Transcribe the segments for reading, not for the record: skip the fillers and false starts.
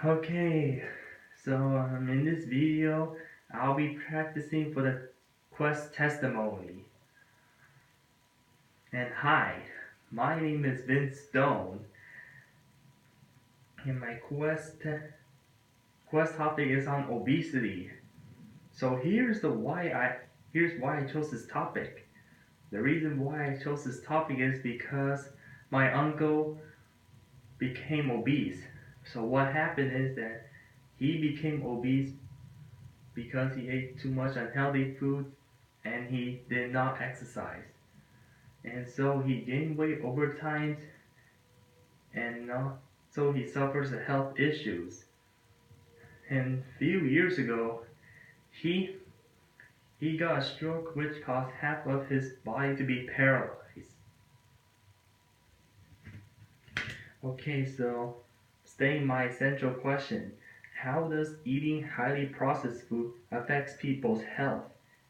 Okay, so in this video, I'll be practicing for the quest testimony. And hi, my name is Vince Stone, and my quest topic is on obesity. So here's why I chose this topic. The reason why I chose this topic is because my uncle became obese. So what happened is that he became obese because he ate too much unhealthy food and he did not exercise. And so he gained weight over time and so he suffers of health issues. And a few years ago, he he got a stroke which caused half of his body to be paralyzed. Okay, so staying my central question, how does eating highly processed food affects people's health?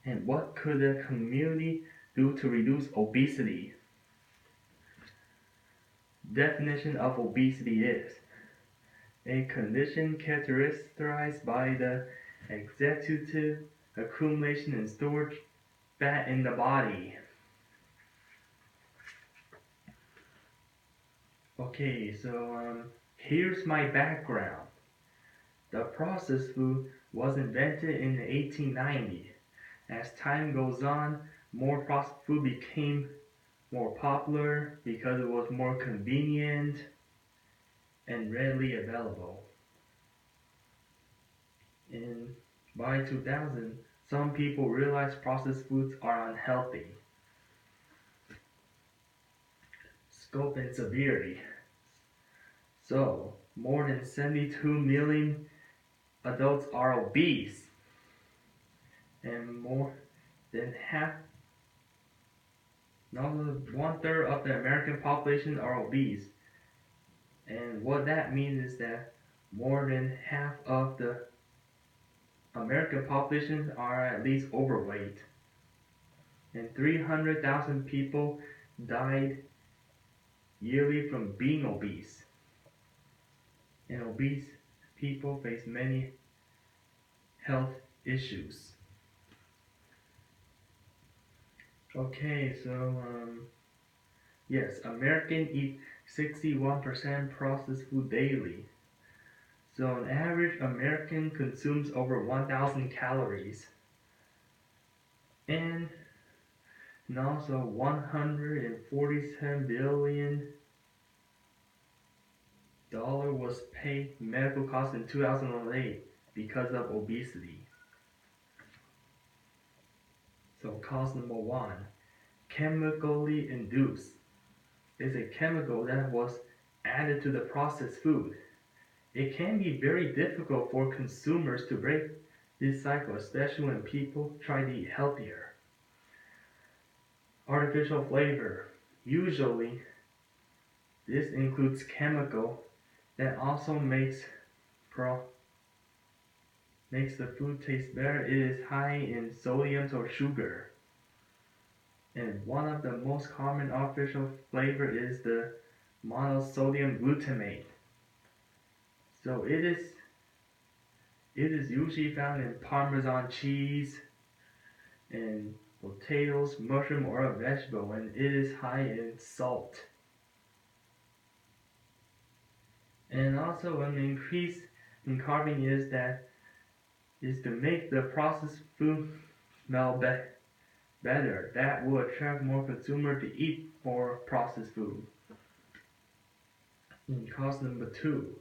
And what could the community do to reduce obesity? Definition of obesity is a condition characterized by the excessive accumulation and stored fat in the body. Okay, so here's my background. The processed food was invented in the 1890s. As time goes on, more processed food became more popular because it was more convenient and readily available. And by 2000, some people realized processed foods are unhealthy. Scope and severity. So, more than 72 million adults are obese, and more than half, not one third of the American population are obese. And what that means is that more than half of the American population are at least overweight. And 300,000 people died yearly from being obese. And obese people face many health issues. Okay, so yes, Americans eat 61% processed food daily. So an average American consumes over 1,000 calories. And also $147 billion was paid in medical costs in 2008 because of obesity. So cause number one, chemically induced, is a chemical that was added to the processed food. It can be very difficult for consumers to break this cycle, especially when people try to eat healthier. Artificial flavor. Usually, this includes chemical that also makes the food taste better. It is high in sodium or sugar. And one of the most common artificial flavor is the monosodium glutamate. So it is usually found in Parmesan cheese and potatoes, mushroom, or a vegetable, and it is high in salt. And also an increase in carbon is to make the processed food smell better. That will attract more consumers to eat more processed food. And cost number two,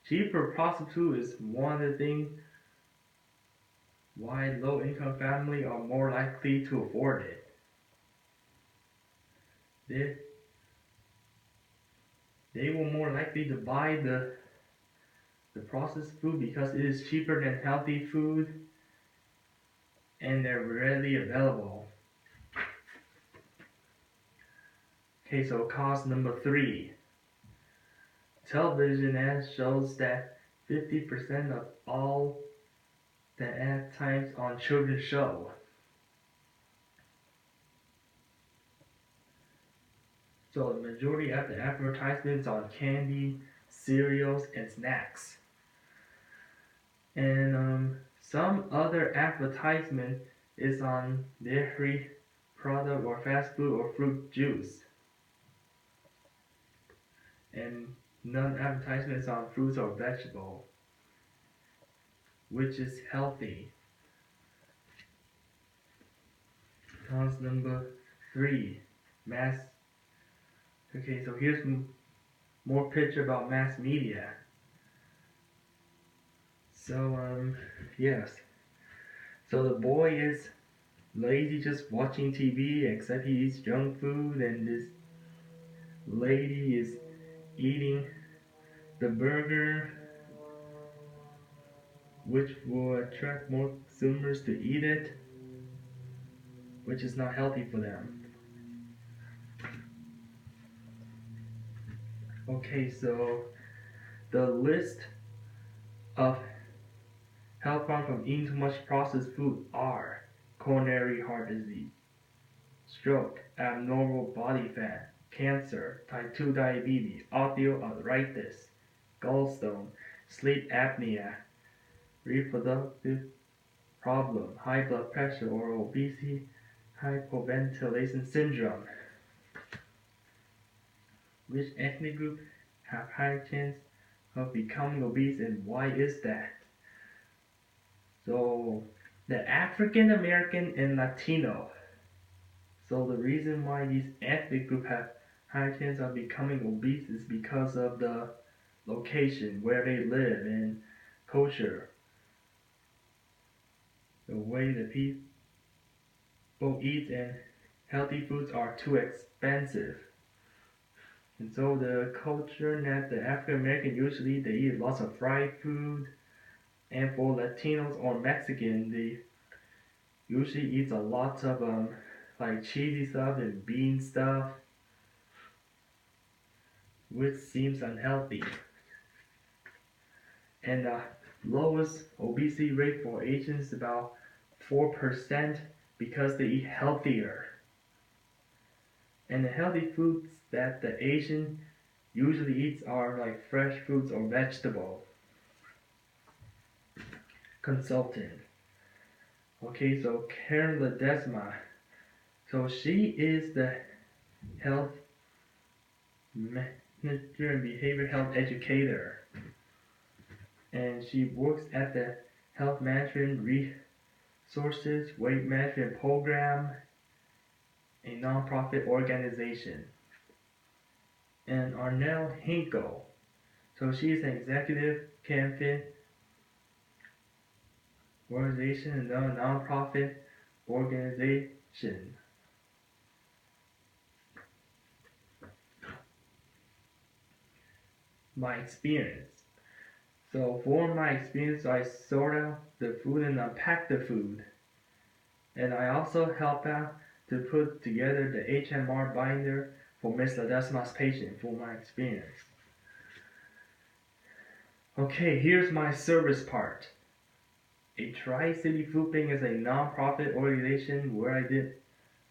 cheaper processed food is one of the things why low-income families are more likely to afford it. They were more likely to buy the processed food because it is cheaper than healthy food and they're readily available. Okay, so cost number three. Television ads shows that 50% of all the ad times on children's show. So the majority of the advertisements on candy, cereals, and snacks. And some other advertisement is on dairy product or fast food or fruit juice. And none advertisements on fruits or vegetable, which is healthy. Cause number 3, mass. Okay, so here's more picture about mass media. So yes. So the boy is lazy just watching TV, except he eats junk food, and this lady is eating the burger, which will attract more consumers to eat it, which is not healthy for them. Okay, so the list of health problems from eating too much processed food are coronary heart disease, stroke, abnormal body fat, cancer, type 2 diabetes, osteoarthritis, gallstone, sleep apnea, reproductive problem, high blood pressure or obesity, hypoventilation syndrome. Which ethnic group have higher chance of becoming obese and why is that? So the African American and Latino. So the reason why these ethnic groups have higher chance of becoming obese is because of the location where they live and culture. The way the people eat and healthy foods are too expensive. And so the culture that the African American usually they eat lots of fried food, and for Latinos or Mexican they usually eat a lot of like cheesy stuff and bean stuff, which seems unhealthy. And the lowest obesity rate for Asians is about 4% because they eat healthier. And the healthy foods that the Asian usually eats are like fresh fruits or vegetables. Consultant. Okay, so Karen Ledesma. So she is the health manager and behavior health educator. And she works at the Health Management Resources Weight Management Program, a nonprofit organization. And Arnell Hinkle. So she's an executive campaign organization and a nonprofit organization. My experience. So for my experience, I sort out the food and unpack the food. And I also help out to put together the HMR binder for Ms. Ledesma's patient for my experience. Okay, here's my service part. A Tri-City Food Bank is a non-profit organization where I did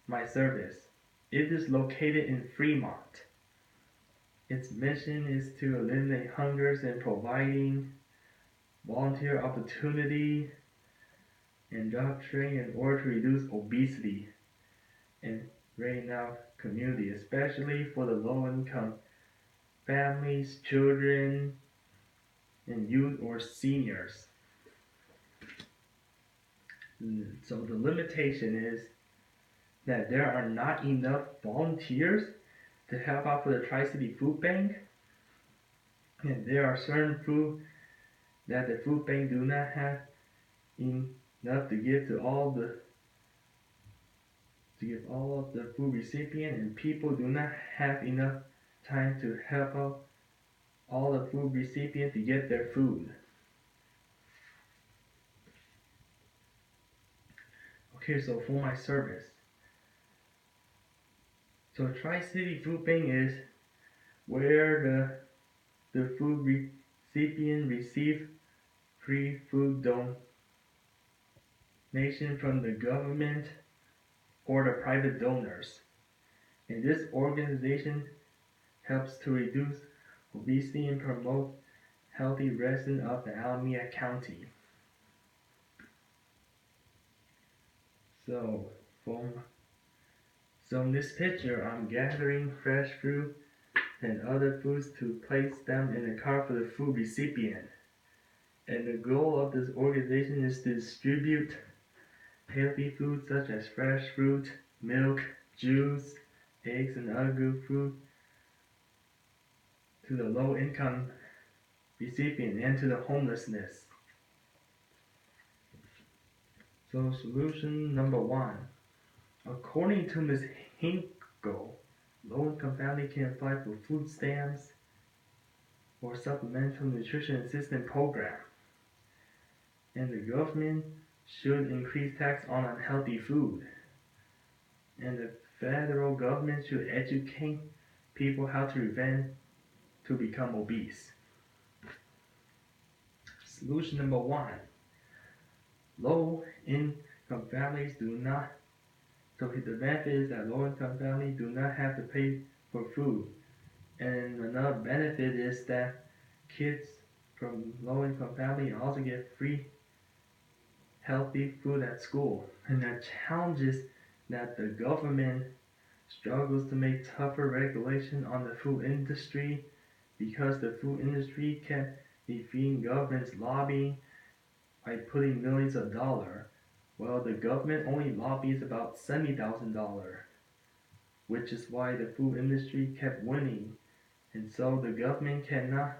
my service. It is located in Fremont. Its mission is to eliminate hungers and providing volunteer opportunity and job training in order to reduce obesity in right-now community, especially for the low-income families, children, and youth or seniors. So the limitation is that there are not enough volunteers to help out for the Tri-City Food Bank, and there are certain food that the food bank do not have enough to give to all of the food recipients, and people do not have enough time to help out all the food recipients to get their food. Okay, so for my service. So Tri-City Food Bank is where the food recipient receive free food donation from the government or the private donors. And this organization helps to reduce obesity and promote healthy residents of the Alameda County. So, from so in this picture, I'm gathering fresh fruit and other foods to place them in the car for the food recipient. And the goal of this organization is to distribute healthy foods such as fresh fruit, milk, juice, eggs, and other good food to the low-income recipient and to the homelessness. So solution number one. According to Ms. Hinkle, low-income families can apply for food stamps or supplemental nutrition assistance program. And the government should increase tax on unhealthy food. And the federal government should educate people how to prevent to become obese. Solution number one. Low-income families do not, so the benefit is that low-income families do not have to pay for food. And another benefit is that kids from low-income families also get free healthy food at school. And the challenge is that the government struggles to make tougher regulation on the food industry because the food industry kept defeating government's lobbying by putting millions of dollars. Well, the government only lobbies about $70,000, which is why the food industry kept winning. And so the government cannot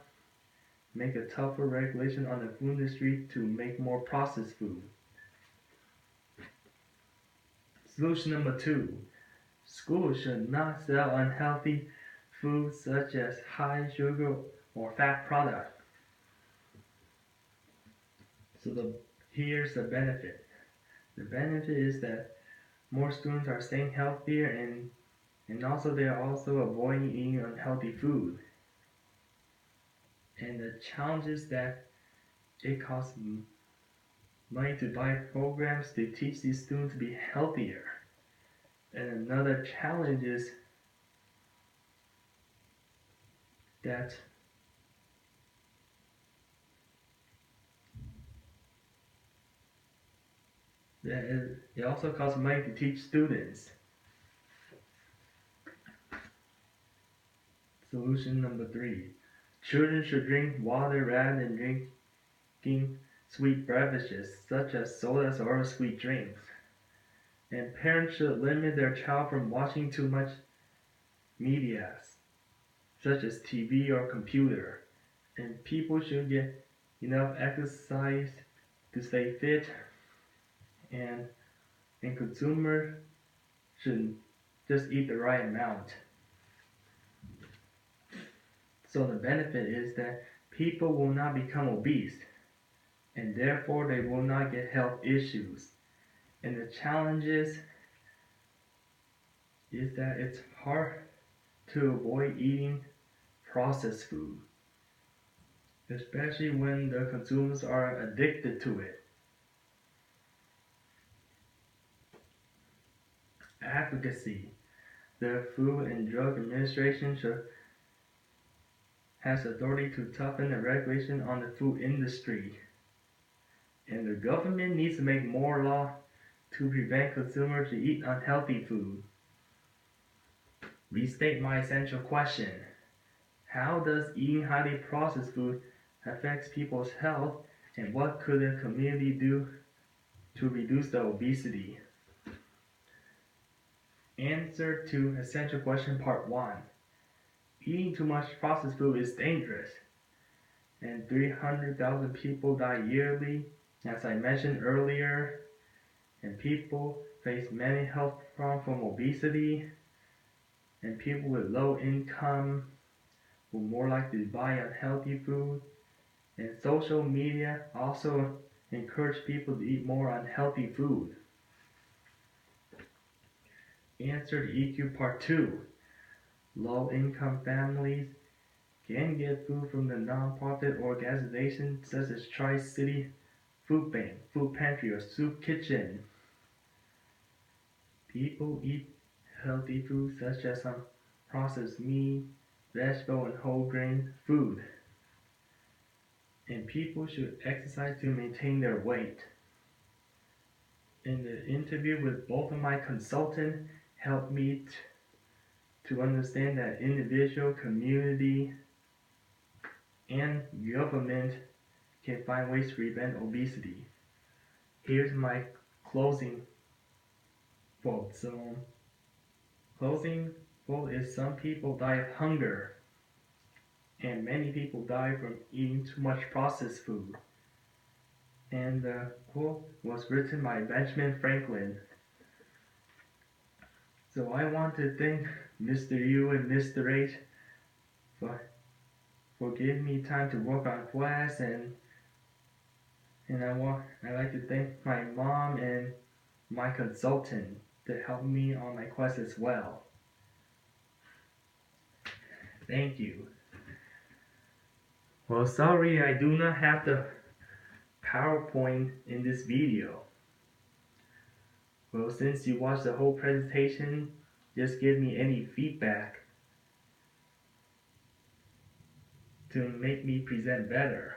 make a tougher regulation on the food industry to make more processed food. Solution number two. Schools should not sell unhealthy foods such as high sugar or fat products. So here's the benefit. The benefit is that more students are staying healthier and also they are also avoiding eating unhealthy food. And the challenge is that it costs money to buy programs to teach these students to be healthier. And another challenge is that it also costs money to teach students. Solution number three. Children should drink water rather than drinking sweet beverages such as sodas or sweet drinks. And parents should limit their child from watching too much media, such as TV or computer. And people should get enough exercise to stay fit, and consumers should just eat the right amount. So the benefit is that people will not become obese, and therefore they will not get health issues. And the challenge is that it's hard to avoid eating processed food, especially when the consumers are addicted to it. Advocacy. The Food and Drug Administration has authority to toughen the regulation on the food industry. And the government needs to make more law to prevent consumers to eat unhealthy food. Restate my essential question. How does eating highly processed food affect people's health, and what could the community do to reduce the obesity? Answer to essential question part 1. Eating too much processed food is dangerous, and 300,000 people die yearly, as I mentioned earlier, and people face many health problems from obesity, and people with low income will more likely to buy unhealthy food, and social media also encourage people to eat more unhealthy food. Answer to EQ part 2. Low-income families can get food from the non-profit organizations such as Tri-City Food Bank, Food Pantry, or Soup Kitchen. People eat healthy food such as some processed meat, vegetable and whole grain food. And people should exercise to maintain their weight. In the interview with both of my consultants helped me to understand that individual, community, and government can find ways to prevent obesity. Here's my closing quote. So, closing quote is some people die of hunger, and many people die from eating too much processed food. And the quote was written by Benjamin Franklin. So I want to thank Mr. Yu and Mr. H for giving me time to work on class, and I like to thank my mom and my consultant that helped me on my quest as well. Thank you. Well, sorry I do not have the PowerPoint in this video. Well, since you watched the whole presentation, just give me any feedback to make me present better.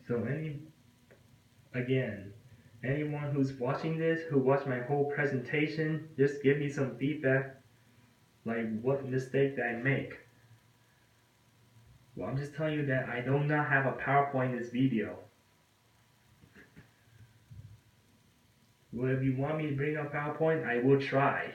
So anyone who's watching this, who watched my whole presentation, just give me some feedback, like what mistake did I make. Well, I'm just telling you that I do not have a PowerPoint in this video. Well, if you want me to bring up PowerPoint, I will try.